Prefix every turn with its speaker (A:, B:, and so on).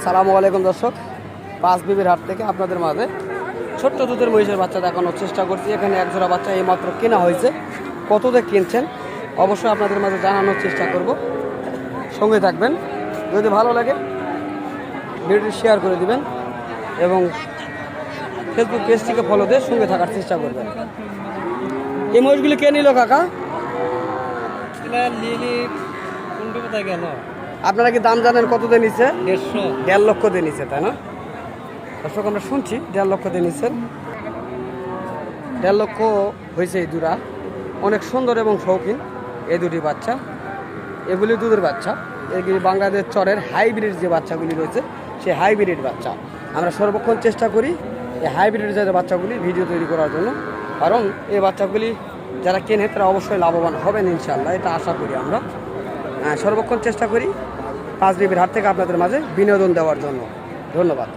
A: সালামু আলাইকুম দর্শক, পাঁচ বিবির হাট থেকে আপনাদের মাঝে ছোট্ট দুধের মহিষের বাচ্চা দেখানোর চেষ্টা করছি। এখানে এক জোড়া বাচ্চা এইমাত্র কেনা হয়েছে। কত দিয়ে কিনছেন অবশ্যই আপনাদের মাঝে জানানোর চেষ্টা করব। সঙ্গে থাকবেন, যদি ভালো লাগে ভিডিওটি শেয়ার করে দিবেন এবং ফেসবুক পেজটিকে ফলো দিয়ে সঙ্গে থাকার চেষ্টা করবেন। এই মহিষগুলি কে নিল কাকা? আপনারা কি দাম জানেন কত দিয়ে নিচ্ছে? 1.5 লক্ষ দিয়ে নিচ্ছে, তাই না দর্শক? আমরা শুনছি 1.5 লক্ষ দিয়ে নিচ্ছেন। 1.5 লক্ষ হয়েছে এই দুরা। অনেক সুন্দর এবং শৌখিন এই দুটি বাচ্চা। এগুলি দুধের বাচ্চা। এগুলি বাংলাদেশ চরের হাইব্রিড যে বাচ্চাগুলি রয়েছে সেই হাইব্রিড বাচ্চা। আমরা সর্বক্ষণ চেষ্টা করি এই হাইব্রিড জাতের বাচ্চাগুলি ভিডিও তৈরি করার জন্য, কারণ এই বাচ্চাগুলি যারা কেনে তারা অবশ্যই লাভবান হবেন ইনশাআল্লাহ, এটা আশা করি আমরা। সর্বক্ষণ চেষ্টা করি পাঁচ বিবির হাট থেকে আপনাদের মাঝে বিনোদন দেওয়ার জন্য। ধন্যবাদ।